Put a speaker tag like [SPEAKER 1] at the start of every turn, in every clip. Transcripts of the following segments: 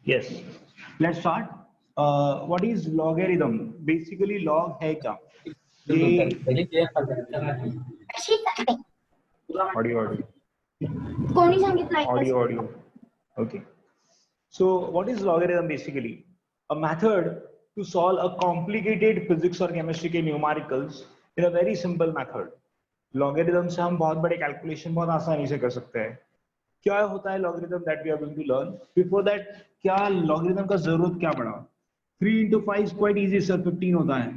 [SPEAKER 1] Yes. Let's start. What is logarithm? Basically, log है क्या? Audio. Okay. So, what is logarithm basically? A method to solve a complicated physics or chemistry के numericals in a very simple method. Logarithm से हम बहुत बड़े calculation बहुत आसानी से कर सकते हैं. क्या होता है logarithm that we are going to learn? Before that, क्या logarithm का जरूरत क्या पड़ा? 3 into 5 is quite easy sir, 15 होता है.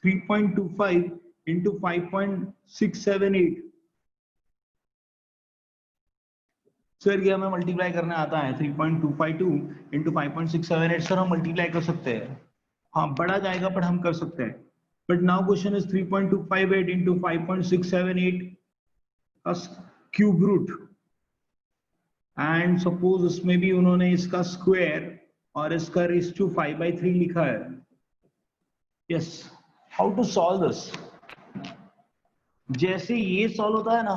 [SPEAKER 1] 3.25 into 5.678. सर ये हमें मल्टीप्लाई करने आता है. 3.252 into 5.678 सर हम मल्टीप्लाई कर सकते हैं. हाँ बड़ा जाएगा पर हम कर सकते हैं. But now question is 3.258 into 5.678 का क्यूब रूट. एंड सपोज उसमें भी उन्होंने इसका स्क्वायर और इसका रेज़ टू 5/3 लिखा है. Yes, how to solve this? जैसे ये सॉल्व होता है ना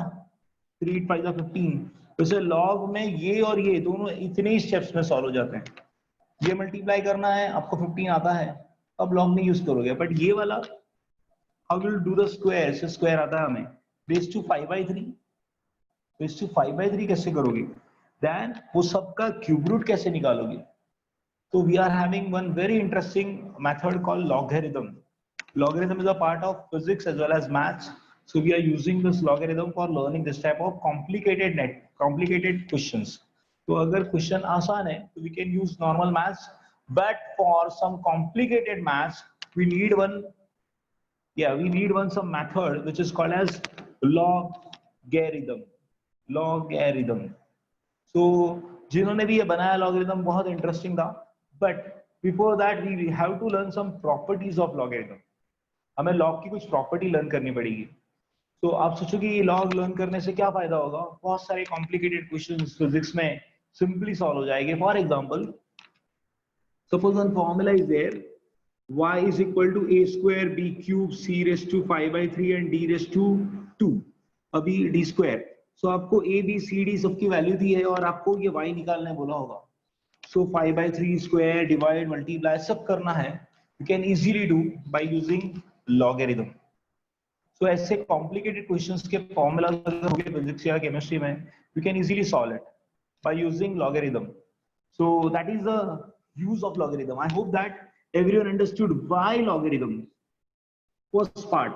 [SPEAKER 1] 3 5 15, वैसे लॉग में ये और ये दोनों इतने ही स्टेप्स में सॉल्व हो जाते हैं. ये मल्टीप्लाई करना है, आपको 15 आता है, अब लॉग में यूज करोगे. बट ये वाला how will do the square? से स्क्वायर आता है हमें रेज़ टू 5/3. रेज़ टू 5/3 कैसे करोगे? देन वो सबका क्यूब रूट कैसे निकालोगे? तो we are having one very interesting method called logarithm. Logarithm is a part of physics as well as maths. So we are using this logarithm for learning this type of complicated questions. तो अगर question आसान है तो we can use normal maths, but for some complicated maths we need some method which is called as logarithm. So जिन्होंने भी ये बनाया logarithm बहुत इंटरेस्टिंग था. But before that we have to learn some properties of logarithm. हमें log की कुछ property learn करनी पड़ेगी. तो आप सोचोगे ये लॉग लर्न करने से क्या फायदा होगा? बहुत सारे कॉम्प्लिकेटेड क्वेश्चंस फिजिक्स में सिंपली सॉल्व हो जाएंगे. For example, suppose one formula is there, y is equal to a square b cube c raised to 5/3 and d raised to 2. अभी d square. सो आपको a b c d सबकी value दी है और आपको ये y निकालने बोला होगा. सो 5/3 स्क्वायर डिवाइड मल्टीप्लाई सब करना है. You can easily do by using logarithm. So ऐसे complicated questions के formulas हो गए physics या chemistry में, you can easily solve it by using logarithm. So that is the use of logarithm. I hope that everyone understood why logarithm. First part,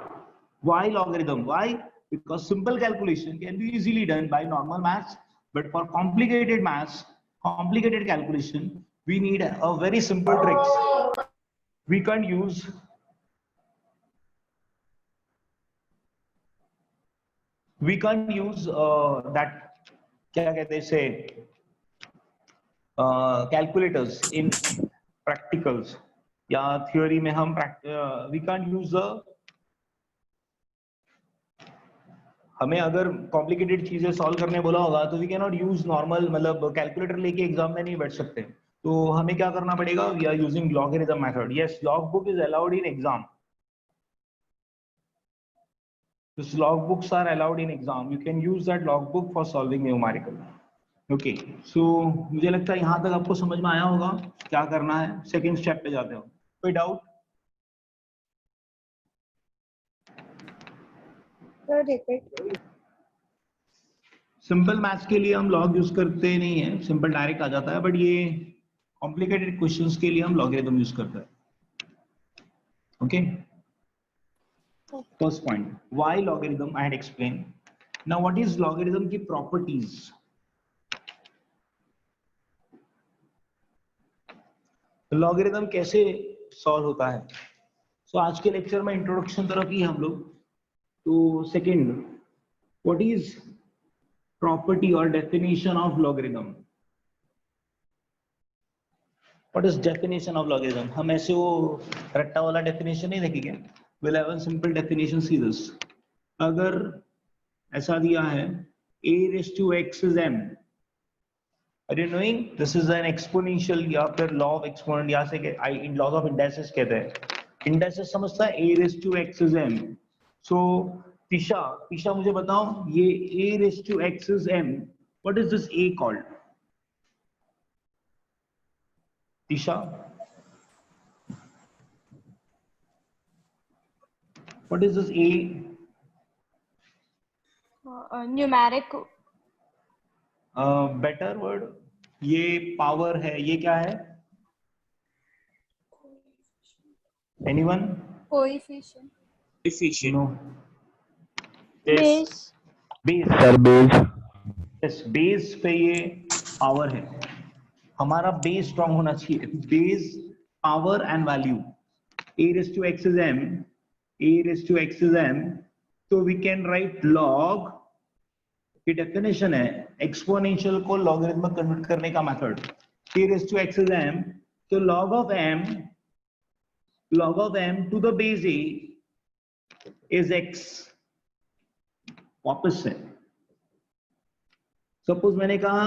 [SPEAKER 1] why logarithm? Why? Because simple calculation can be easily done by normal maths, but for complicated maths, complicated calculation, we need a very simple tricks. We can't use that क्या कहते हैं इसे calculators in practicals या theory में हम we can't use हमें अगर complicated चीजें solve करने बोला होगा तो we cannot use normal मतलब calculator लेके एग्जाम में नहीं बैठ सकते. तो हमें क्या करना पड़ेगा? We are using logarithm method. Yes, logbook is allowed in exam. This logbooks are allowed in exam. You can use that logbook for solving numerical. Okay, so मुझे लगता है यहाँ तक आपको समझ में आया होगा क्या करना है. सेकेंड स्टेप पे जाते हो. कोई डाउट? सिंपल मैथ्स के लिए हम लॉग यूज करते नहीं है, सिंपल डायरेक्ट आ जाता है. बट ये कॉम्प्लिकेटेड क्वेश्चंस के लिए हम लॉगरिथम यूज करते हैं. Okay, first point, why logarithm I had explain. Now what is logarithm की प्रॉपर्टीज? लॉगरिथम कैसे सॉल्व होता है? सो आज के लेक्चर में इंट्रोडक्शन तरफ ही हम लोग. तो सेकंड, व्हाट इज प्रॉपर्टी और definition of logarithm? What is definition of logarithm? हम ऐसे वो रट्टा वाला डेफिनेशन नहीं देखेंगे. Will have a simple definition. See this, अगर ऐसा दिया है a raised to x is m, are you knowing this is an exponential या फिर law of exponent या से in laws of indices कहते हैं. indices समझता है, a raised to x is m. so Tisha मुझे बताओ, ये a raised to x is m, what is this a called? Tisha, what is this A?
[SPEAKER 2] Numeric
[SPEAKER 1] better word, ये power है, ये क्या है? Anyone?
[SPEAKER 2] Coefficient
[SPEAKER 3] Efficient.
[SPEAKER 1] No.
[SPEAKER 2] Base
[SPEAKER 1] base,
[SPEAKER 4] sir base.
[SPEAKER 1] Yes, base पे ये पावर है। हमारा base strong होना चाहिए। Base, power and value. a raised to x is m, a raised to x is m, तो we can write log की definition है exponential को लॉगरिथम में कन्वर्ट करने का method. a raised to x is m, तो log of m to the base a is x। वापस से सपोज मैंने कहा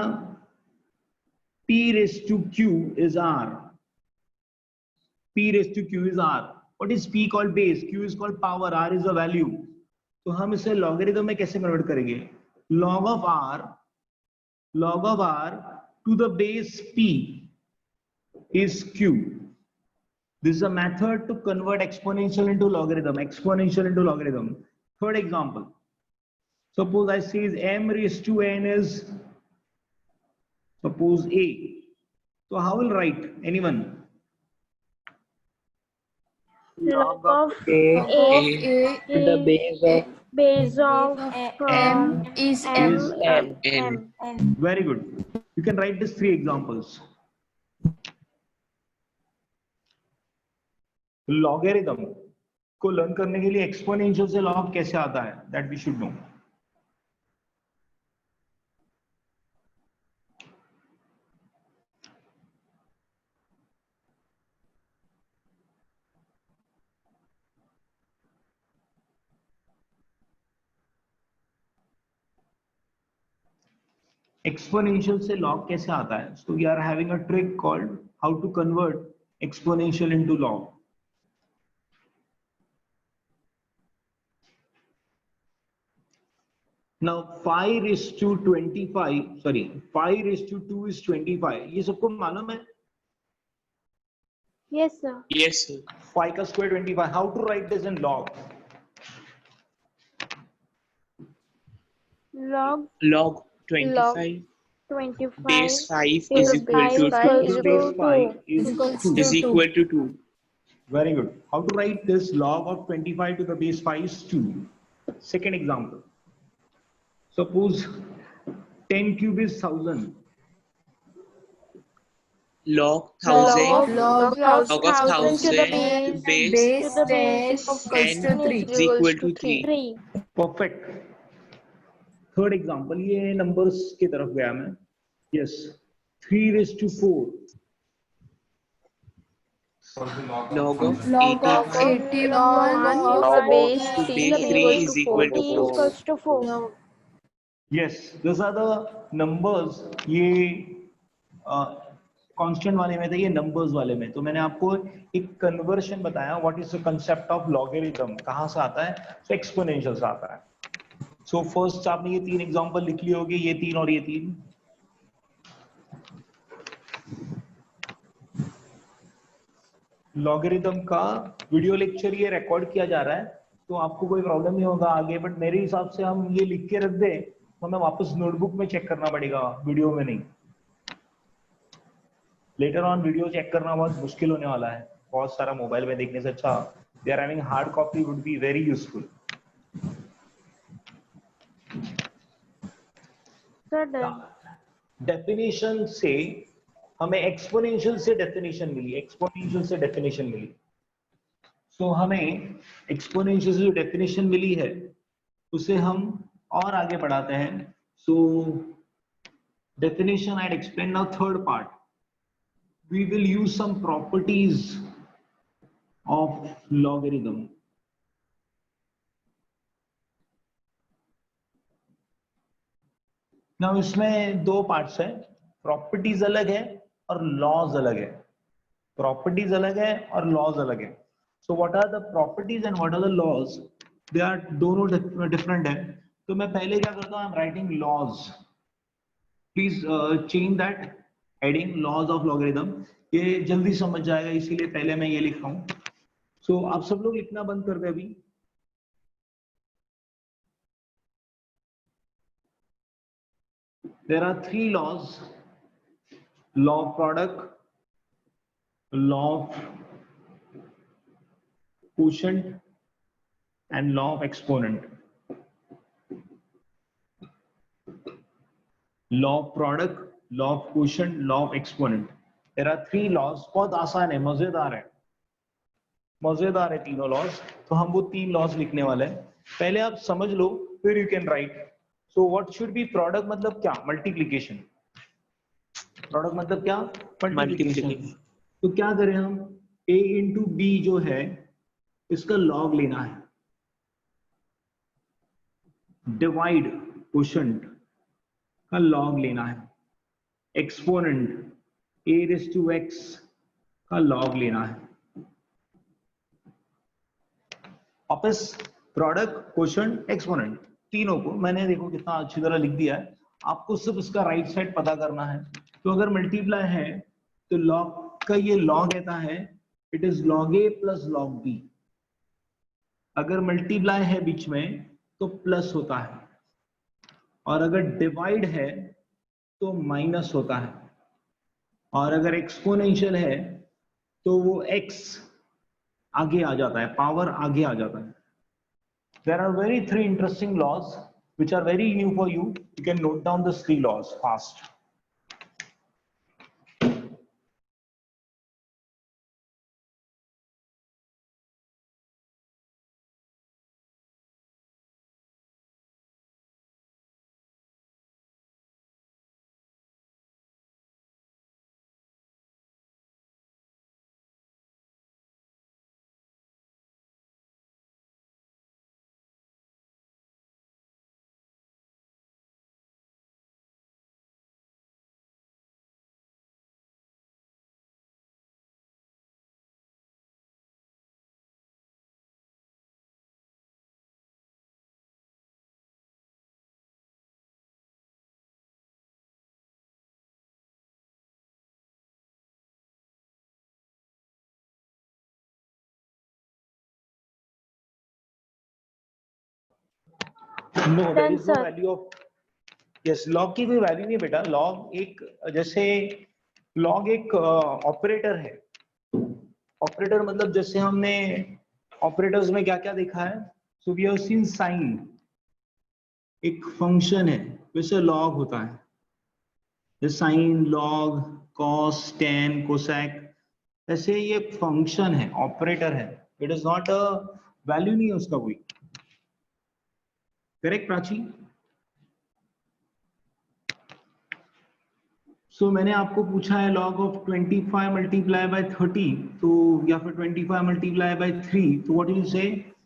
[SPEAKER 1] p raised to q is r, p raised to q is r। what is p called? base, q is called power, r is a value। तो हम इसे logarithm में कैसे convert करेंगे? log of r to the base p is q। this is a method to convert exponential into logarithm। third example, suppose I say m raised to n is suppose a, so how will write? Anyone?
[SPEAKER 2] log of
[SPEAKER 3] A
[SPEAKER 2] to the base of m is
[SPEAKER 3] M.
[SPEAKER 1] Very good, you can write these three examples। Logarithm को learn करने के लिए exponential से log कैसे आता है, that we should know. Exponential से log कैसे आता है? So we are having a trick called how to convert exponential into log. Now 5 raised to 25, sorry, 5 raised to 2 is 25। ये सबको मालूम है?
[SPEAKER 2] yes sir
[SPEAKER 3] Yes, sir.
[SPEAKER 1] 5 का square 25। How to write this in log?
[SPEAKER 2] log
[SPEAKER 3] Log 25
[SPEAKER 2] 25
[SPEAKER 3] base 5
[SPEAKER 2] to
[SPEAKER 3] is
[SPEAKER 2] the
[SPEAKER 3] equal to
[SPEAKER 2] base
[SPEAKER 3] 2.
[SPEAKER 1] The base 5 is 2।
[SPEAKER 3] Is equal to 2.
[SPEAKER 1] Very good. How to write this? Log of 25 to the base 5 is 2। Second example, suppose 10 cube is 1000।
[SPEAKER 3] Log
[SPEAKER 2] log
[SPEAKER 3] 1000
[SPEAKER 2] of
[SPEAKER 3] log of
[SPEAKER 2] 1000 to the
[SPEAKER 3] 1000
[SPEAKER 2] base
[SPEAKER 3] base
[SPEAKER 2] to the base of
[SPEAKER 3] 10
[SPEAKER 2] 10
[SPEAKER 3] is equal to 3.
[SPEAKER 2] 3
[SPEAKER 1] Perfect। Third example, ये numbers की तरफ गया मैं। Yes, 3 raised to 4।
[SPEAKER 3] Log of
[SPEAKER 2] log of 81
[SPEAKER 3] 81
[SPEAKER 2] of the base
[SPEAKER 3] to
[SPEAKER 2] 3
[SPEAKER 3] base 3 is equal to 4.
[SPEAKER 2] equals to 4
[SPEAKER 1] yes, this are the numbers. ये constant वाले में थे, ये नंबर्स वाले में। तो मैंने आपको एक कन्वर्शन बताया, what is the concept of logarithm, कहां से आता है? तो एक्सपोनेंशियल से आता है। सो फर्स्ट आपने ये 3 एग्जांपल लिख लिए होंगे, ये 3 और ये 3। लॉगरिथम का वीडियो लेक्चर ये रिकॉर्ड किया जा रहा है, तो आपको कोई प्रॉब्लम नहीं होगा आगे। बट मेरे हिसाब से हम ये लिख के रख दे तो हमें वापस नोटबुक में चेक करना पड़ेगा, वीडियो में नहीं। लेटर ऑन वीडियो चेक करना बहुत मुश्किल होने वाला है, बहुत सारा मोबाइल में देखने से अच्छा they are having hard copy would be very useful. Definition से हमें एक्सपोनेंशियल से डेफिनेशन मिली, सो हमें एक्सपोनेंशियल से जो डेफिनेशन मिली है उसे हम और आगे बढ़ाते हैं। So definition I explain now. Third part, we will use some properties of logarithm। now इसमें दो पार्ट्स है, प्रॉपर्टीज अलग है और लॉज अलग है। प्रॉपर्टीज अलग है और लॉज अलग है। So what are the properties and what are the laws? They are दोनों डिफरेंट है। तो मैं पहले क्या करता हूं, I am writing laws. Please change that adding laws of logarithm, ये जल्दी समझ जाएगा इसीलिए पहले मैं ये लिख रहा हूँ। सो आप सब लोग लिखना बंद कर दे अभी। There are three laws: law of product, law of quotient, and law of exponent. Law of product, law of quotient, law of exponent. There are three laws. बहुत आसान है, मजेदार है, मजेदार है तीनों लॉज। तो हम वो तीन लॉज लिखने वाले हैं, पहले आप समझ लो फिर you can write. So what should be, product मतलब क्या, मल्टीप्लिकेशन। प्रोडक्ट मतलब क्या, मल्टीप्लिकेशन। तो क्या करें हम, a इंटू बी जो है इसका लॉग लेना है, डिवाइड क्वोशंट का लॉग लेना है, exponent a raise to x का लॉग लेना है। वापस प्रोडक्ट, क्वोशंट, एक्सपोनेंट, तीनों को मैंने देखो कितना अच्छी तरह लिख दिया है, आपको सिर्फ इसका राइट साइड पता करना है। तो अगर मल्टीप्लाई है तो लॉग का ये लॉग रहता है, it is log a plus log b. अगर मल्टीप्लाई है बीच में तो प्लस होता है, और अगर डिवाइड है तो माइनस होता है, और अगर एक्सपोनेंशियल है तो वो x आगे आ जाता है, पावर आगे आ जाता है। There are very three interesting laws which are very new for you. You can note down these three laws fast. No, there is no value of, yes, log की कोई वैल्यू नहीं बेटा। log एक, जैसे log एक operator है। Operator मतलब जैसे हमने ऑपरेटर्स में क्या क्या देखा है, so we have seen sine एक फंक्शन है, वैसे लॉग होता है, sine, log, cos, tan, cosec, ऐसे ये फंक्शन है, ऑपरेटर है, it is not a value, नहीं है उसका कोई। करेक्ट प्राची? सो मैंने आपको पूछा है log ऑफ 25 मल्टीप्लाई बाय 30, तो या फिर 25 मल्टीप्लाई बाय 3, तो व्हाट यू से,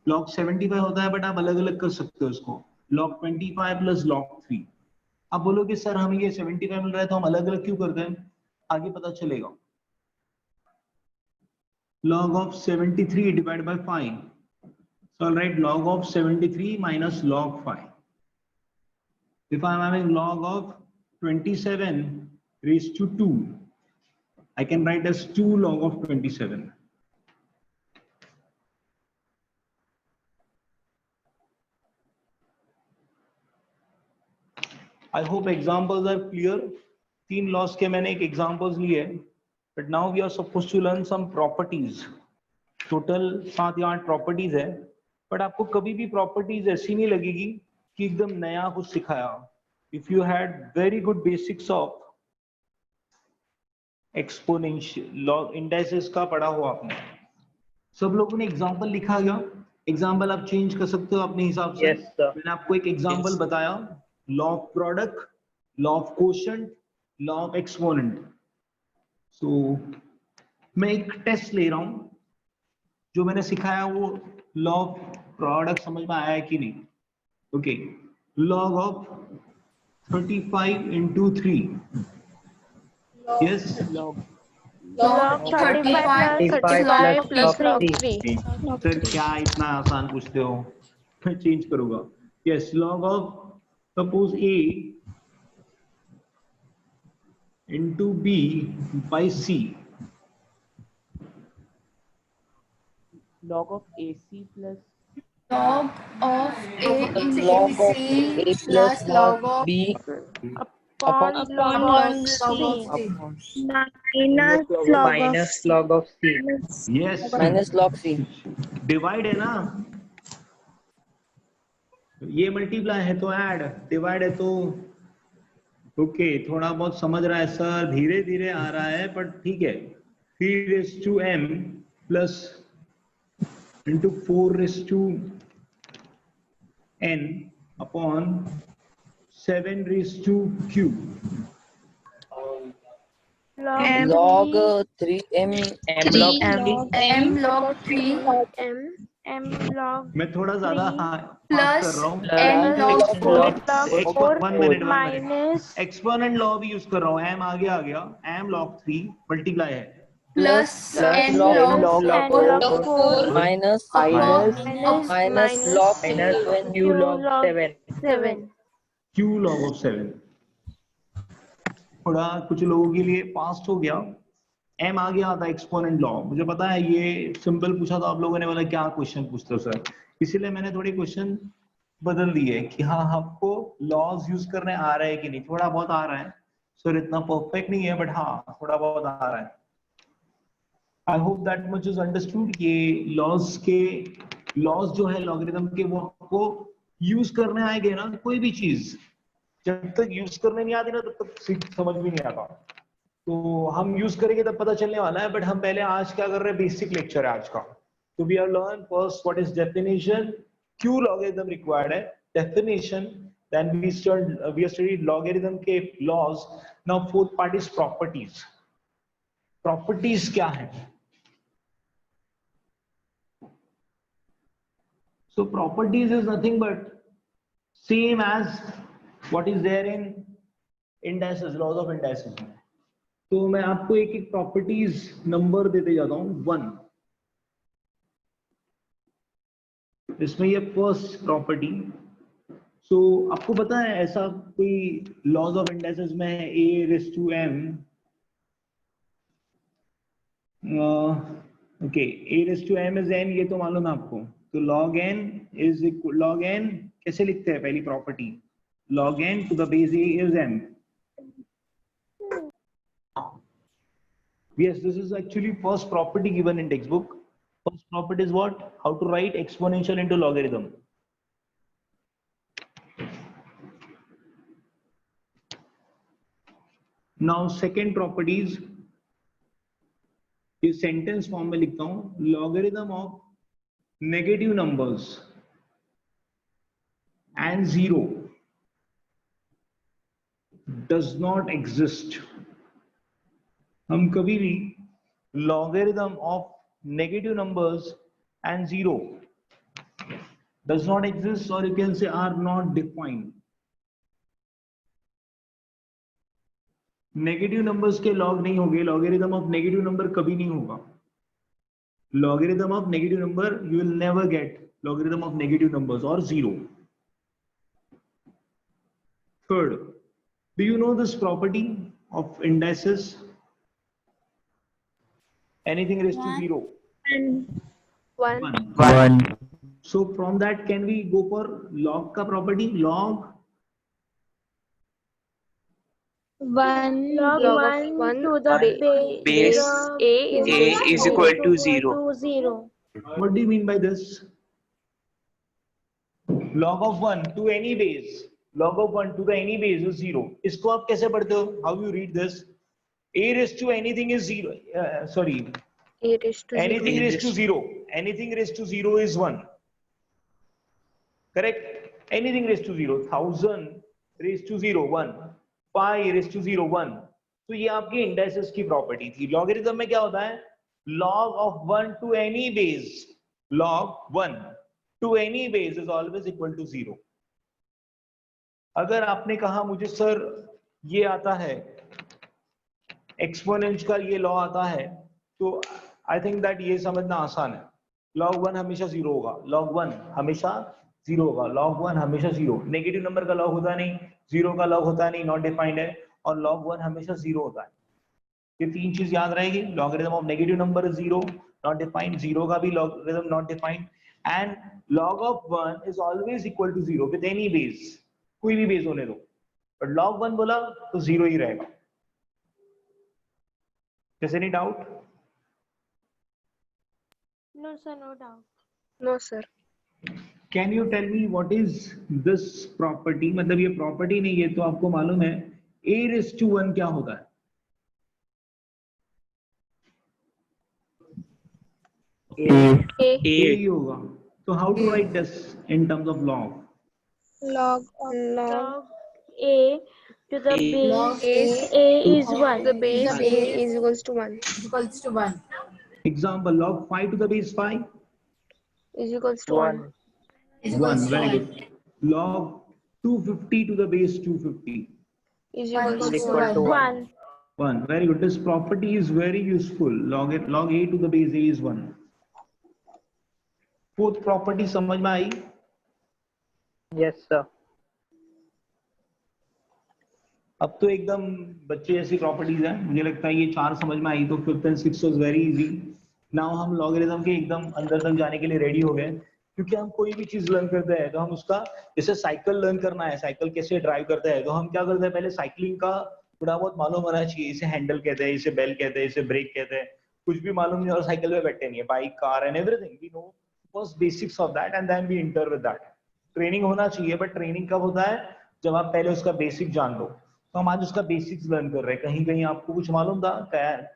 [SPEAKER 1] log 75 होता है, बट आप अलग अलग कर सकते हो इसको, log 25 प्लस log 3। आप बोलोगे सर हमें ये 75 मिल रहा है तो हम अलग अलग क्यों करते हैं, आगे पता चलेगा। log of 73 divided by 5, so I'll write log of 73 minus log 5. If I'm having log of 27 raised to 2, I can write as 2 log of 27. I hope examples are clear. तीन लॉस के मैंने एक एग्जांपल्स लिए, but now we are suppose to learn some properties. Total 7 या 8 properties है, but आपको कभी भी प्रॉपर्टीज ऐसी नहीं लगेगी कि एकदम नया कुछ सिखाया। If you had very good basics of exponential log indices का पढ़ा हो आपने, सब लोगों ने एग्जांपल लिखा गया, एग्जांपल आप चेंज कर सकते हो अपने हिसाब से।
[SPEAKER 4] Yes, sir.
[SPEAKER 1] मैंने आपको एक एग्जांपल बताया, law of product, law of quotient, law of exponent. So मैं एक टेस्ट ले रहा हूं, जो मैंने सिखाया वो लॉ ऑफ प्रोडक्ट समझ में आया है कि नहीं। Okay, log of 35 into 3, yes,
[SPEAKER 2] log
[SPEAKER 4] 35
[SPEAKER 2] plus
[SPEAKER 4] log
[SPEAKER 2] log
[SPEAKER 4] 3.
[SPEAKER 2] 3.
[SPEAKER 1] Sir क्या इतना आसान पूछते हो, मैं चेंज करूंगा। Yes, log of suppose a into b by c.
[SPEAKER 3] log of AC plus
[SPEAKER 2] Log of A into
[SPEAKER 4] log of
[SPEAKER 2] C
[SPEAKER 4] A
[SPEAKER 2] plus
[SPEAKER 4] plus
[SPEAKER 2] log
[SPEAKER 4] log
[SPEAKER 2] of
[SPEAKER 4] B
[SPEAKER 5] upon
[SPEAKER 2] upon
[SPEAKER 5] log of
[SPEAKER 2] log of
[SPEAKER 5] C
[SPEAKER 2] C.
[SPEAKER 3] upon
[SPEAKER 5] minus log of
[SPEAKER 4] C
[SPEAKER 1] Yes,
[SPEAKER 4] minus log C.
[SPEAKER 1] Divide है ना, ये multiply है तो add, divide है तो okay थोड़ा बहुत समझ रहा है सर, धीरे धीरे आ रहा है पर ठीक है। 3 raised to m plus into 4 raised to n upon 7 raised to q.
[SPEAKER 4] log 3m m log
[SPEAKER 2] M log 3
[SPEAKER 5] m log
[SPEAKER 1] मैं थोड़ा ज्यादा फास्ट
[SPEAKER 2] plus
[SPEAKER 1] कर रहा हूँ,
[SPEAKER 2] n log 4
[SPEAKER 1] one minute
[SPEAKER 5] minus
[SPEAKER 1] exponent law भी यूज कर रहा हूँ, m आगे आ गया, m log 3 मल्टीप्लाई है
[SPEAKER 2] plus n
[SPEAKER 4] log
[SPEAKER 2] log 4
[SPEAKER 4] minus
[SPEAKER 2] upon
[SPEAKER 4] minus log 7
[SPEAKER 5] q log 7
[SPEAKER 1] q log of 7। थोड़ा कुछ लोगों के लिए फास्ट हो गया, m आ गया था एक्सपोनेंट लॉ, मुझे पता है ये सिंपल पूछा था आप लोगों ने, बोला क्या क्वेश्चन पूछते हो सर, इसीलिए मैंने थोड़ी क्वेश्चन बदल दिए कि हाँ आपको लॉज यूज करने आ रहा है कि नहीं, थोड़ा बहुत आ रहा है सर, इतना परफेक्ट नहीं है बट हाँ थोड़ा बहुत आ रहा है। I hope that much is understood. ये लॉज जो है लॉगरिथम के वो आपको यूज करने आएंगे ना, कोई भी चीज जब तक यूज करने नहीं आती ना तब तक समझ भी नहीं आता, तो हम यूज करेंगे तब पता चलने वाला है। बट हम पहले आज क्या कर रहे हैं, बेसिक लेक्चर है आज का, तो we have learn first what is definition, क्यों लॉगरिथम रिक्वायर्ड है, definition, then we studied logarithm के laws. Now fourth part is properties. Properties क्या है? So properties is nothing but same as what is there in indices, laws of indices। तो मैं आपको एक एक प्रॉपर्टीज नंबर देते जाता हूं, 1 इसमें ये फर्स्ट प्रॉपर्टी। सो आपको पता है ऐसा कोई लॉज ऑफ इंडाइसेस में है a raised to m, okay a raised to m is n, ये तो मालूम है आपको, तो log n is equal, log n कैसे लिखते हैं पहली property, log n to the base a is m। Yes, this is actually first property given in textbook. First property is what? How to write exponential into logarithm. Now second property is, ये sentence form में लिखता हूं, logarithm of negative numbers and 0 does not exist. हम कभी भी logarithm of negative numbers and 0 does not exist, और you can say are not defined. Negative numbers के log नहीं होंगे, लॉगरिथम ऑफ नेगेटिव नंबर कभी नहीं होगा। Logarithm of negative number you will never get logarithm of negative numbers और 0। Third, do you know this property of indices? Anything raise to 0, 1। So from that can we go for log का property, log
[SPEAKER 5] 1 to the
[SPEAKER 3] base
[SPEAKER 5] a
[SPEAKER 3] is equal to 0.
[SPEAKER 1] what do you mean by this? Log of 1 to any base, log of 1 to the any base is 0। इसको आप कैसे पढ़ते हो? How you read this? A raised to anything is 0, sorry, anything raised to 0, anything raised to 0 is 1, correct? Anything raised to 0, 1000 raised to 0 1, pi raised to 0 1। तो ये आपकी indices की property थी। लॉगरिथम में क्या होता है, log of 1 to any base, log 1 to any base is always equal to 0। अगर आपने कहा मुझे सर ये आता है एक्सपोनेंट का ये लॉ आता है, तो आई थिंक दैट ये समझना आसान है। log 1 हमेशा 0 होगा, log 1 हमेशा 0 होगा, log 1 हमेशा 0। नेगेटिव नंबर का लॉग होता नहीं, 0 का लॉग होता नहीं, नॉट डिफाइंड है। और log 1 हमेशा 0 होता है। ये तीन चीज याद रहेगी। Logarithm of negative number is 0, not defined, 0 का भी logarithm not defined, and log of 1 is always equal to 0 with any base, कोई भी बेस होने दो, बट log 1 बोला तो 0 ही रहेगा। Is any doubt?
[SPEAKER 5] No, sir, no doubt.
[SPEAKER 2] No, sir.
[SPEAKER 1] Can you tell me what is this property? मतलब ये property नहीं है तो आपको मालूम है a raised to 1 क्या होता है?
[SPEAKER 2] A.
[SPEAKER 1] a ही होगा। तो how to write this in terms of log?
[SPEAKER 2] Log
[SPEAKER 5] A to the base A is 1.
[SPEAKER 2] the base A is equals to 1.
[SPEAKER 1] Example, log 5 to the base 5,
[SPEAKER 2] Is equals to 1.
[SPEAKER 1] 1, very good. Log 250 to the base 250,
[SPEAKER 2] Is equals to
[SPEAKER 4] equal
[SPEAKER 2] 1.
[SPEAKER 4] to
[SPEAKER 5] 1.
[SPEAKER 1] 1, very good. This property is very useful. Log a to the base a is 1. Fourth property समझ में आई?
[SPEAKER 4] Yes, sir.
[SPEAKER 1] अब तो एकदम बच्चे जैसी properties है, मुझे लगता है ये चार समझ में आई तो fifth and sixth was very easy. Now हम लॉगरिथम के एकदम अंदर तक जाने के लिए रेडी हो गए, क्योंकि हम कोई भी चीज लर्न करते हैं तो हम उसका, जैसे साइकिल लर्न करना है, साइकिल कैसे ड्राइव करता है, तो हम क्या करते हैं, पहले साइकिलिंग का थोड़ा बहुत मालूम होना चाहिए, इसे हैंडल कहते हैं, इसे बेल कहते हैं, इसे ब्रेक कहते हैं, कुछ भी मालूम नहीं और साइकिल पे बैठे नहीं है, bike, car and everything we know first basics of that and then we enter with that. Training होना चाहिए, बट ट्रेनिंग कब होता है, जब आप पहले उसका बेसिक जान लो। तो हम आज उसका बेसिक्स लर्न कर रहे हैं, कहीं कहीं आपको कुछ मालूम था,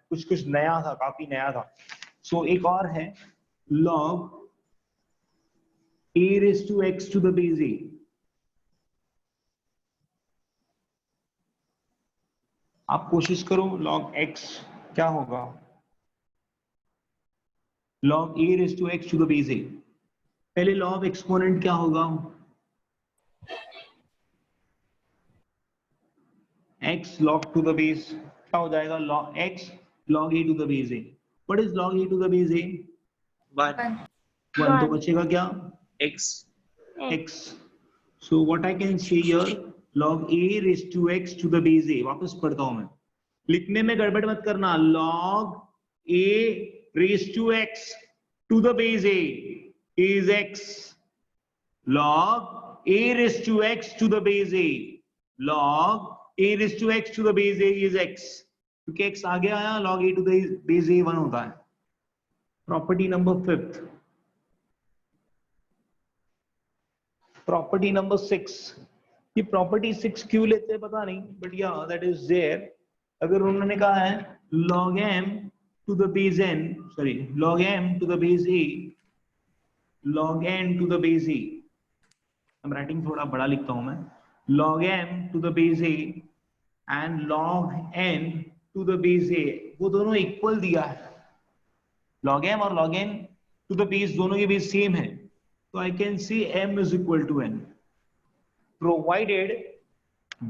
[SPEAKER 1] कुछ कुछ नया था, काफी नया था। सो एक और है log a raised to x to the base a। आप कोशिश करो, log x क्या होगा, log a raised to x to the base a। पहले log of exponent क्या होगा, x log to the base क्या हो जाएगा, log x log a to the base a। What is log a to the base a?
[SPEAKER 3] 1
[SPEAKER 1] 1, तो बचेगा क्या,
[SPEAKER 3] x
[SPEAKER 1] x। So what I can say here, log a raised to x to the base a। वापस पढ़ता हूं मैं, लिखने में गड़बड़ मत करना, log a raised to x to the base a is x, log a raised to x to the base a, log a raised to x to the base a is x, क्योंकि x आगे आया, log a to the base a 1 होता है। Property number 5, property number 6। ये property 6 क्यों लेते हैं पता नहीं, बट या दैट इज देयर। अगर उन्होंने कहा है log m to the base n, sorry log m to the base a, log n to the base a, I'm writing थोड़ा बड़ा लिखता हूं मैं, log m to the base a and log n to the base a, वो दोनों equal दिया है, log m और log n to the base दोनों के बेस सेम है, तो I can say m is equal to n, provided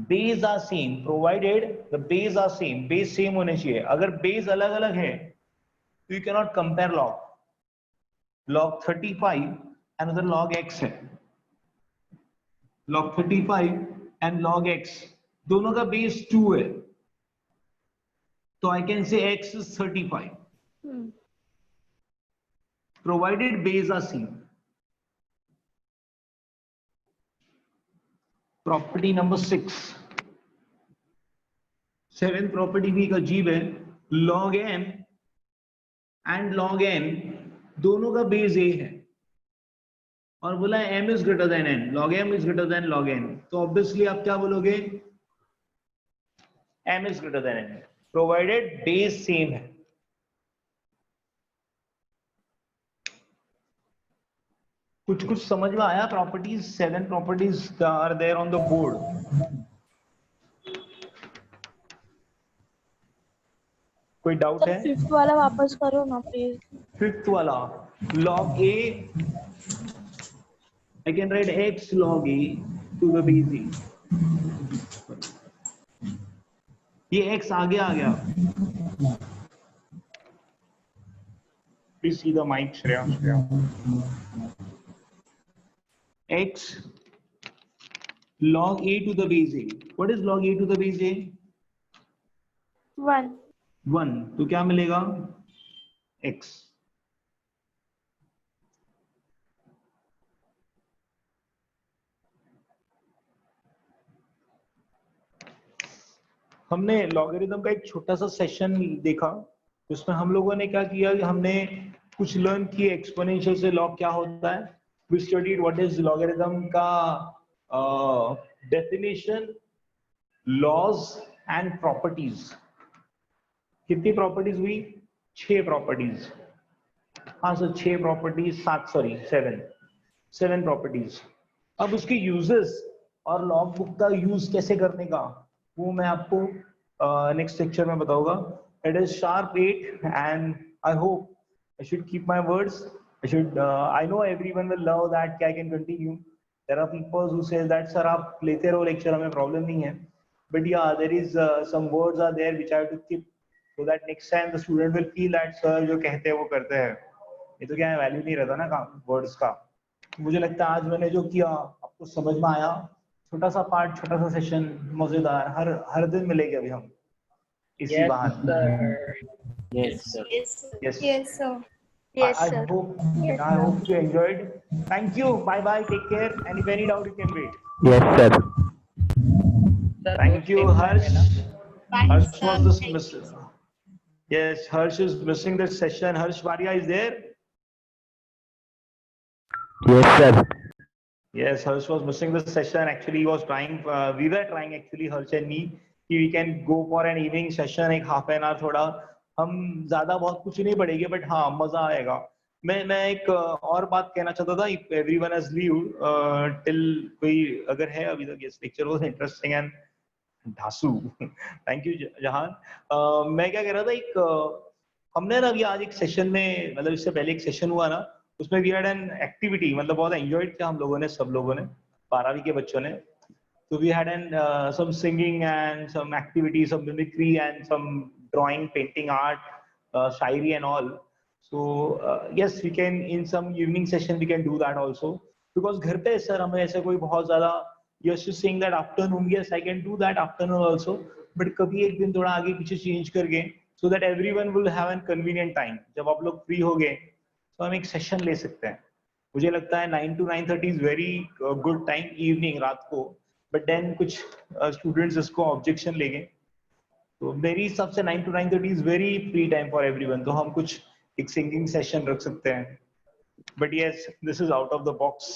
[SPEAKER 1] base are same, provided the base are same, base same होने चाहिए। अगर base अलग अलग है तो you cannot compare log, log 35 another log x है, log 35 and log x दोनों का base 2 है, तो I can say x is 35 provided base are same। Property number 6, 7th property भी एक अजीब है, log m and log n दोनों का बेस a है और बोला m is greater than n, log m is greater than log n, तो ऑब्वियसली आप क्या बोलोगे, m is greater than n, provided base same है। कुछ कुछ समझ में आया, properties 7 properties are there on the board. कोई डाउट है,
[SPEAKER 5] फिफ्थ वाला वापस करो ना प्लीज।
[SPEAKER 1] फिफ्थ वाला log a, I can write x log a to the base a, ये x आगे आ गया, please see the mic Shreya, x log a to the base a, what is log a to the base a,
[SPEAKER 5] 1.
[SPEAKER 1] 1, तो क्या मिलेगा? x। हमने logarithm का एक छोटा सा सेशन देखा, जिसमें हम लोगों ने क्या किया कि हमने कुछ लर्न किए एक्सपोनेंशियल से लॉग क्या होता है। We studied what is logarithm का डेफिनेशन, लॉज एंड प्रॉपर्टीज। कितनी प्रॉपर्टीज हुई? 6 प्रॉपर्टीज। हाँ सर 6 प्रॉपर्टीज, 7 प्रॉपर्टीज। अब उसके यूजेस और लॉग बुक का यूज कैसे करने का वो मैं आपको नेक्स्ट लेक्चर में बताऊंगा। It is sharp 8 and I hope I should keep my words. I know everyone will love that I can continue. There are people who say that sir आप लेते रहो lecture, हमें problem नहीं है. But yeah, there is some words are there which I have to keep so that next time the student will feel that sir जो कहते हैं वो करते हैं. ये तो क्या है, वैल्यू नहीं रहता ना वर्ड्स का। मुझे लगता है आज मैंने जो किया आपको समझ में आया। छोटा सा पार्ट, छोटा सा सेशन, मजेदार। हर दिन मिलेंगे अभी हम इसी
[SPEAKER 4] Yes,
[SPEAKER 1] बहाने।
[SPEAKER 4] sir.
[SPEAKER 3] Yes, sir.
[SPEAKER 1] Yes.
[SPEAKER 2] Yes, sir. Yes,
[SPEAKER 1] I
[SPEAKER 2] sir.
[SPEAKER 1] hope you enjoyed. Thank you. Bye bye. Take care. And if any doubt, you can wait.
[SPEAKER 6] Yes, sir.
[SPEAKER 4] Sir,
[SPEAKER 1] Thank you,
[SPEAKER 4] same
[SPEAKER 1] Harsh.
[SPEAKER 4] time है ना?
[SPEAKER 1] Harsh was this missing. Yes, Harsh is missing this session. Harsh Varia is there.
[SPEAKER 6] Yes, sir.
[SPEAKER 1] Yes, Harsh was missing this session. Actually, he was trying. We were trying actually, Harsh and me, कि we can go for an evening session, एक half an hour थोड़ा हम ज्यादा बहुत कुछ नहीं पढ़ेंगे, but हाँ मजा आएगा। मैं एक और बात कहना चाहता था। If everyone has leave till कोई अगर है अभी तक, yes, lecture was interesting and धासु। Thank you Jahan. मैं क्या कह रहा था, हमने ना अभी आज एक सेशन में, मतलब इससे पहले एक सेशन हुआ ना, उसमें वी हैड एन एक्टिविटी, मतलब बहुत एंजॉय किया हम लोगों ने, सब लोगों ने, 12वीं के बच्चों ने। So we had some singing and some activities, some mimicry and some drawing, painting, art, shairi and all. So yes, we can in some evening session we can do that also. Because घर पे sir हमें ऐसे कोई बहुत ज़्यादा, yes, you saying that afternoon, yes, I can do that afternoon also. But कभी एक दिन थोड़ा आगे पीछे change करके, so that everyone will have a convenient time. जब आप लोग free हो गए, तो हम एक session ले सकते हैं। मुझे लगता है 9 to 9:30 is very good time, evening, रात को। बट देन कुछ स्टूडेंट्स इसको ऑब्जेक्शन लेंगे, तो मेरी हिसाब से 9 to 9:30 is very free time for everyone. तो हम कुछ एक सिंगिंग सेशन रख सकते हैं। But yes, this is out of the box.